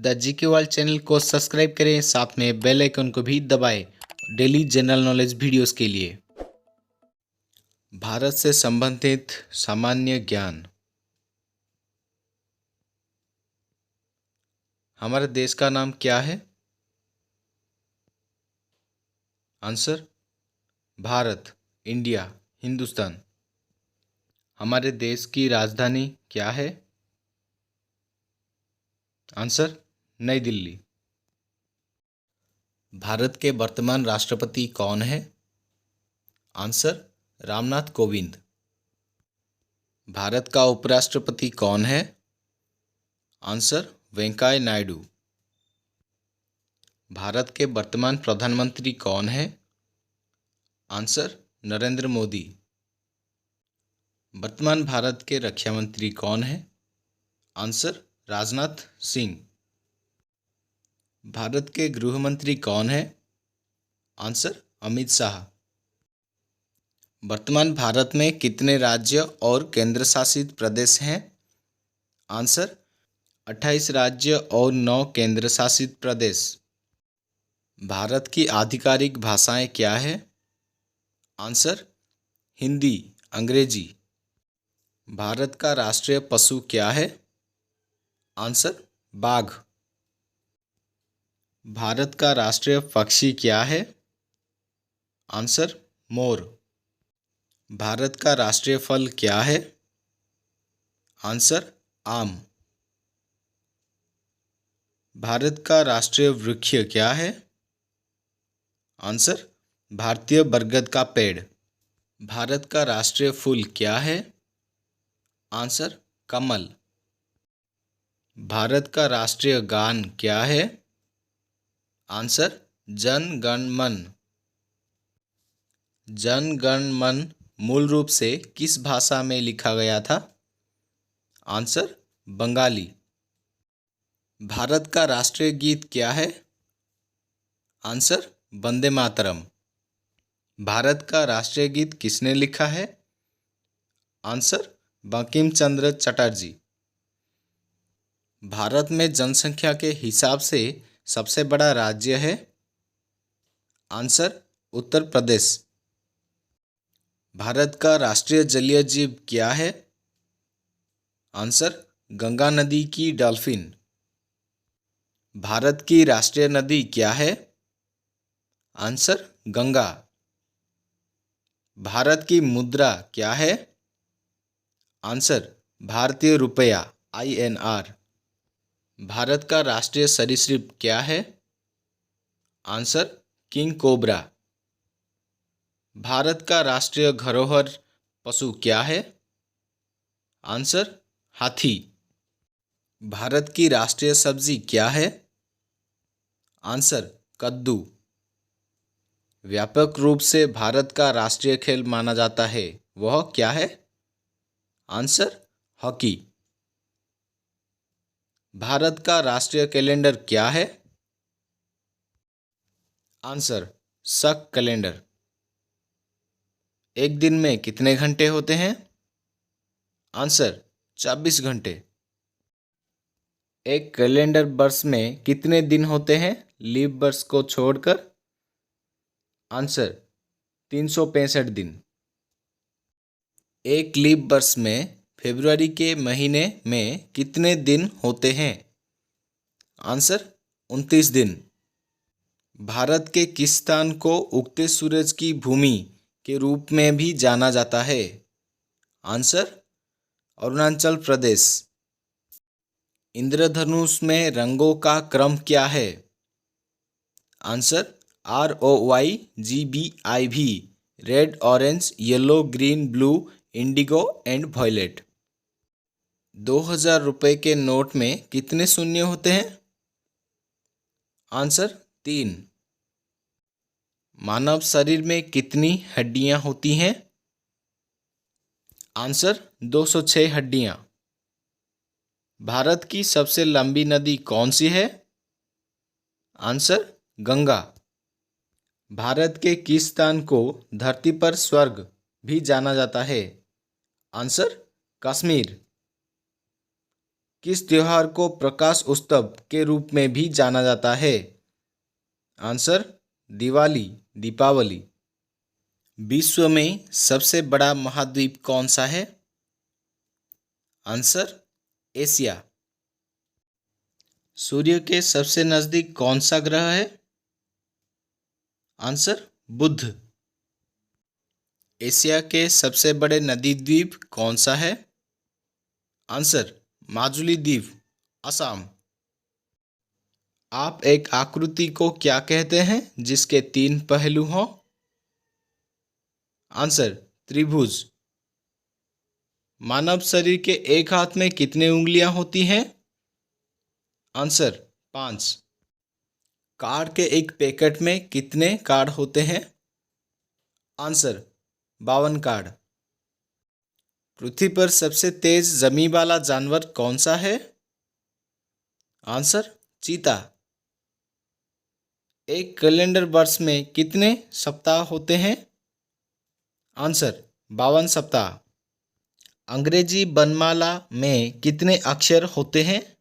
The GK world channel को subscribe करें, साथ में बेल आइकन को भी दबाएं डेली जनरल नॉलेज वीडियोस के लिए। भारत से संबंधित सामान्य ज्ञान। हमारे देश का नाम क्या है? Answer Bharat, India, Hindustan. हमारे देश की राजधानी क्या है? आंसर नई दिल्ली। भारत के वर्तमान राष्ट्रपति कौन है? आंसर रामनाथ कोविंद। भारत का उपराष्ट्रपति कौन है? आंसर वेंकैया नायडू। भारत के वर्तमान प्रधानमंत्री कौन है? आंसर नरेंद्र मोदी। वर्तमान भारत के रक्षा मंत्री कौन है? आंसर राजनाथ सिंह। भारत के गृह मंत्री कौन है? आंसर अमित शाह। वर्तमान भारत में कितने राज्य और केंद्र शासित प्रदेश हैं? आंसर 28 राज्य और 9 केंद्र शासित प्रदेश। भारत की आधिकारिक भाषाएं क्या है? आंसर हिंदी, अंग्रेजी। भारत का राष्ट्रीय पशु क्या है? आंसर बाघ। भारत का राष्ट्रीय पक्षी क्या है? Answer more. भारत का राष्ट्रीय फल क्या है? आंसर आम। भारत का राष्ट्रीय वृक्ष क्या है? आंसर भारतीय बरगद का पेड़। भारत का राष्ट्रीय फूल क्या है? आंसर कमल। भारत का राष्ट्रीय गान क्या है? आंसर जन गण मन। जन गण मन मूल रूप से किस भाषा में लिखा गया था? आंसर बंगाली। भारत का राष्ट्रीय गीत क्या है? आंसर वंदे मातरम। भारत का राष्ट्रीय गीत किसने लिखा है? आंसर बंकिम चंद्र चटर्जी। भारत में जनसंख्या के हिसाब से सबसे बड़ा राज्य है? आंसर उत्तर प्रदेश। भारत का राष्ट्रीय जलीय जीव क्या है? आंसर गंगा नदी की डॉल्फिन। भारत की राष्ट्रीय नदी क्या है? आंसर गंगा। भारत की मुद्रा क्या है? आंसर भारतीय रुपया INR। भारत का राष्ट्रीय सरीसृप क्या है? Answer king cobra. भारत का राष्ट्रीय धरोहर पशु क्या है? आंसर हाथी। भारत की राष्ट्रीय सब्जी क्या है? आंसर कद्दू। व्यापक रूप से भारत का राष्ट्रीय खेल माना जाता है, वह क्या है? Answer hockey. भारत का राष्ट्रीय कैलेंडर क्या है? आंसर शक कैलेंडर। एक दिन में कितने घंटे होते हैं? आंसर 24 घंटे। एक कैलेंडर वर्ष में कितने दिन होते हैं लीप वर्ष को छोड़कर? आंसर 365 दिन। एक लीप वर्ष में फरवरी के महीने में कितने दिन होते हैं? आंसर 29 दिन। भारत के किस स्थान को उगते सूरज की भूमि के रूप में भी जाना जाता है? आंसर अरुणाचल प्रदेश। इंद्रधनुष में रंगों का क्रम क्या है? Answer ROYGBIV। Red, orange, yellow, green, blue, indigo and violet. 2000 रुपये के नोट में कितने शून्य होते हैं? आंसर 3। मानव शरीर में कितनी हड्डियां होती हैं? आंसर 206 हड्डियां। भारत की सबसे लंबी नदी कौन सी है? आंसर गंगा। भारत के किस स्थान को धरती पर स्वर्ग भी जाना जाता है? आंसर कश्मीर। किस त्योहार को प्रकाश उत्सव के रूप में भी जाना जाता है? आंसर दिवाली, दीपावली। विश्व में सबसे बड़ा महाद्वीप कौन सा है? Answer Asia. सूर्य के सबसे नजदीक कौन सा ग्रह है? आंसर बुध। एशिया के सबसे बड़े नदी द्वीप कौन सा है? आंसर माजुली द्वीप, असम। आप एक आकृति को क्या कहते हैं जिसके 3 पहलू हों? आंसर त्रिभुज। मानव शरीर के एक हाथ में कितनी उंगलियां होती हैं? आंसर 5। कार्ड के एक पैकेट में कितने कार्ड होते हैं? Answer 52 card. पृथ्वी पर सबसे तेज जमी वाला जानवर कौन सा है? आंसर चीता। एक कैलेंडर वर्ष में कितने सप्ताह होते हैं? आंसर 52 सप्ताह। अंग्रेजी वर्णमाला में कितने अक्षर होते हैं?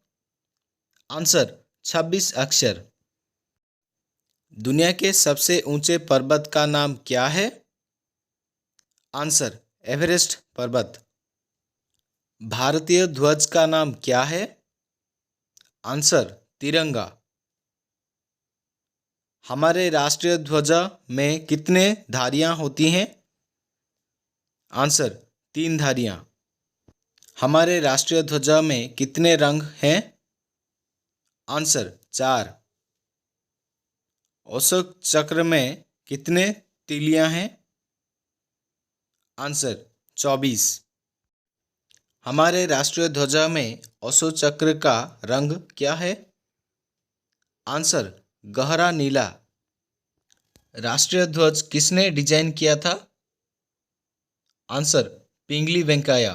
आंसर 26 अक्षर। दुनिया के सबसे ऊंचे पर्वत का नाम क्या है? आंसर एवरेस्ट पर्वत। भारतीय ध्वज का नाम क्या है? आंसर तिरंगा। हमारे राष्ट्रीय ध्वज में कितने धारियां होती हैं? आंसर 3 धारियां। हमारे राष्ट्रीय ध्वज में कितने रंग हैं? आंसर 4। अशोक चक्र में कितने तीलियां हैं? आंसर 24। हमारे राष्ट्रीय ध्वज में अशोक चक्र का रंग क्या है? आंसर गहरा नीला। राष्ट्रीय ध्वज किसने डिजाइन किया था? आंसर पिंगली वेंकैया।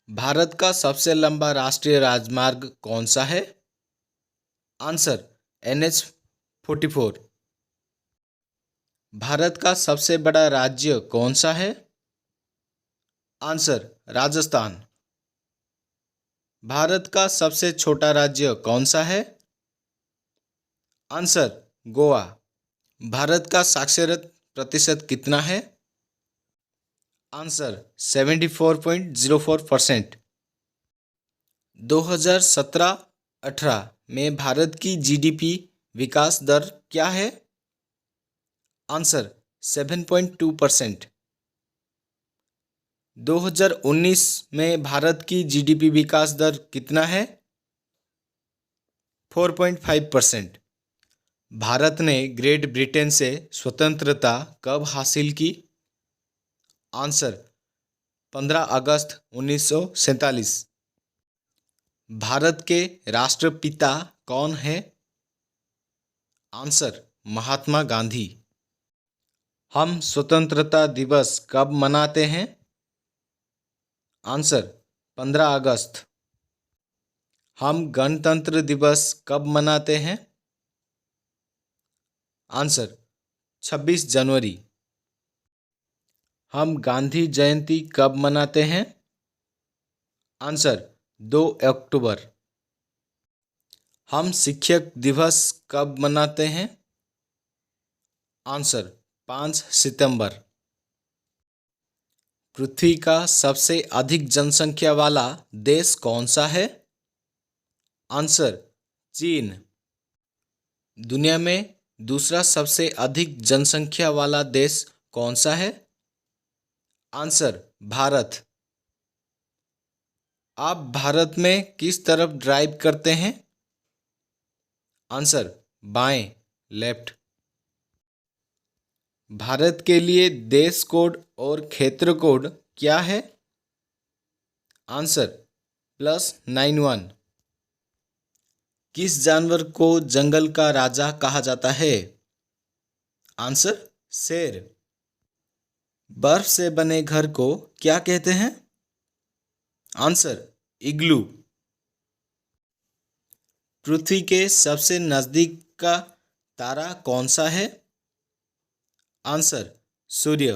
भारत का सबसे लंबा राष्ट्रीय राजमार्ग कौन सा है? Answer NH 44। भारत का सबसे बड़ा राज्य कौन सा है? आंसर राजस्थान। भारत का सबसे छोटा राज्य कौन सा है? आंसर गोवा। भारत का साक्षरता प्रतिशत कितना है? आंसर 74.04%। 2017-18 में भारत की GDP विकास दर क्या है? आंसर 7.2%। 2019 में भारत की GDP विकास दर कितना है? 4.5%। भारत ने ग्रेट ब्रिटेन से स्वतंत्रता कब हासिल की? आंसर 15 अगस्त 1947। भारत के राष्ट्रपिता कौन है? आंसर महात्मा गांधी। हम स्वतंत्रता दिवस कब मनाते हैं? आंसर 15 अगस्त। हम गणतंत्र दिवस कब मनाते हैं? आंसर 26 जनवरी। हम गांधी जयंती कब मनाते हैं? आंसर 2 अक्टूबर। हम शिक्षक दिवस कब मनाते हैं? आंसर 5 सितंबर। पृथ्वी का सबसे अधिक जनसंख्या वाला देश कौन सा है? आंसर चीन। दुनिया में दूसरा सबसे अधिक जनसंख्या वाला देश कौन सा है? आंसर भारत। आप भारत में किस तरफ ड्राइव करते हैं? आंसर बाएं, लेफ्ट। भारत के लिए देश कोड और क्षेत्र कोड क्या है? आंसर +91। किस जानवर को जंगल का राजा कहा जाता है? आंसर शेर। बर्फ से बने घर को क्या कहते हैं? आंसर इग्लू। पृथ्वी के सबसे नजदीक का तारा कौन सा है? आंसर सूर्य।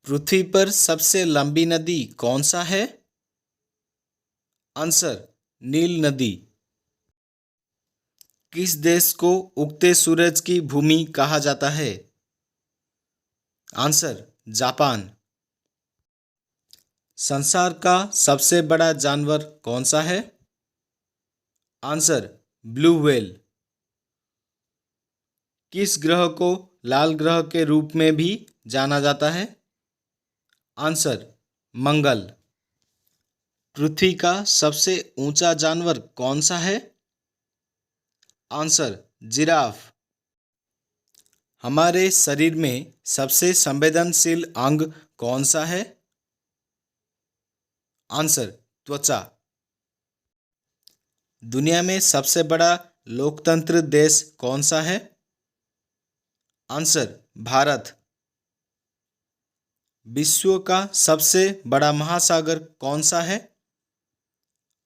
पृथ्वी पर सबसे लंबी नदी कौन सा है? आंसर नील नदी। किस देश को उगते सूरज की भूमि कहा जाता है? Answer Japan. संसार का सबसे बड़ा जानवर कौन सा है? Answer blue whale. किस ग्रह को लाल ग्रह के रूप में भी जाना जाता है? आंसर मंगल। पृथ्वी का सबसे ऊंचा जानवर कौन सा है? Answer giraffe. हमारे शरीर में सबसे संवेदनशील अंग कौन सा है? आंसर त्वचा। दुनिया में सबसे बड़ा लोकतंत्र देश कौन सा है? आंसर भारत। विश्व का सबसे बड़ा महासागर कौन सा है?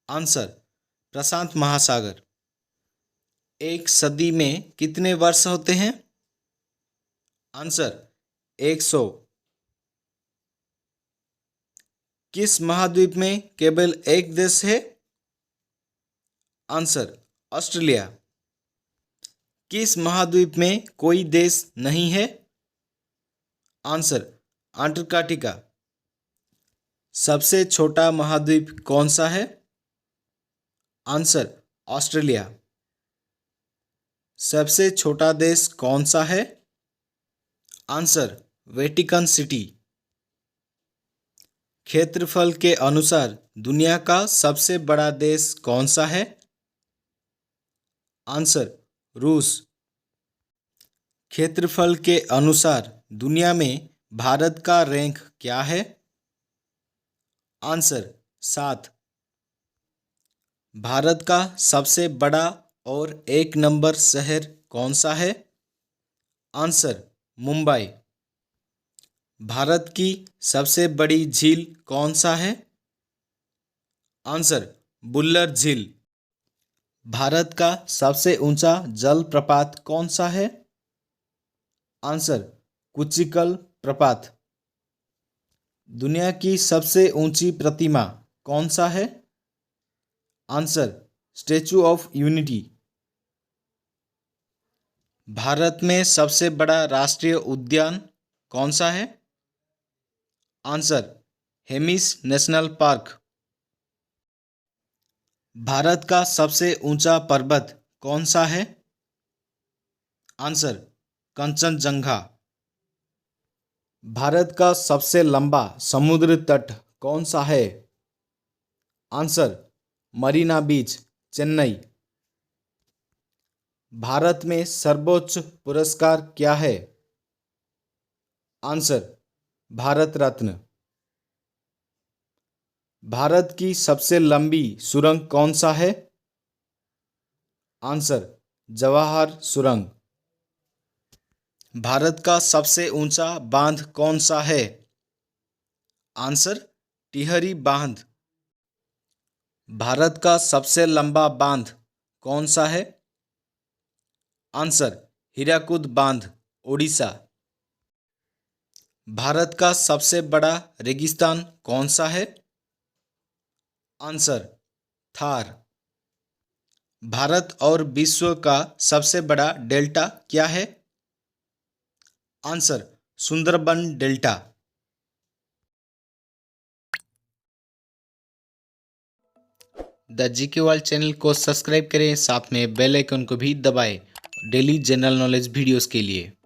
आंसर प्रशांत महासागर। एक सदी में कितने वर्ष होते हैं? आंसर 100। किस महाद्वीप में केवल एक देश है? Answer Australia. किस महाद्वीप में कोई देश नहीं है? Answer Antarctica. सबसे छोटा महाद्वीप कौन सा है? Answer Australia. सबसे छोटा देश कौन सा है? Answer Vatican city. क्षेत्रफल के अनुसार दुनिया का सबसे बड़ा देश कौन सा है? आंसर रूस। क्षेत्रफल के अनुसार दुनिया में भारत का रैंक क्या है? आंसर 7। भारत का सबसे बड़ा और एक नंबर शहर कौन सा है? आंसर मुंबई। भारत की सबसे बड़ी झील कौन सा है? आंसर बुल्लर झील। भारत का सबसे ऊंचा जलप्रपात कौन सा है? आंसर कुचिकल प्रपात। दुनिया की सबसे ऊंची प्रतिमा कौन सा है? Answer statue of unity. Bharat में सबसे बड़ा राष्ट्रीय उद्यान कौन सा है? Answer Hemis national park. Bharat का सबसे ऊंचा पर्वत कौन सा है? आंसर कंचनजंगा। भारत का सबसे लंबा समुद्र तट कौन सा है? आंसर मरीना बीच, चेन्नई। भारत में सर्वोच्च पुरस्कार क्या है? आंसर भारत रत्न। भारत की सबसे लंबी सुरंग कौन सा है? आंसर जवाहर सुरंग। भारत का सबसे ऊंचा बांध कौन सा है? आंसर टिहरी बांध। भारत का सबसे लंबा बांध कौन सा है? आंसर हीराकुद बांध, ओडिशा। भारत का सबसे बड़ा रेगिस्तान कौन सा है? आंसर थार। भारत और विश्व का सबसे बड़ा डेल्टा क्या है? Answer Sundarban delta. The GK world channel को सब्सक्राइब करें, साथ में बेल आइकन को भी दबाएं डेली जनरल नॉलेज वीडियोस के लिए।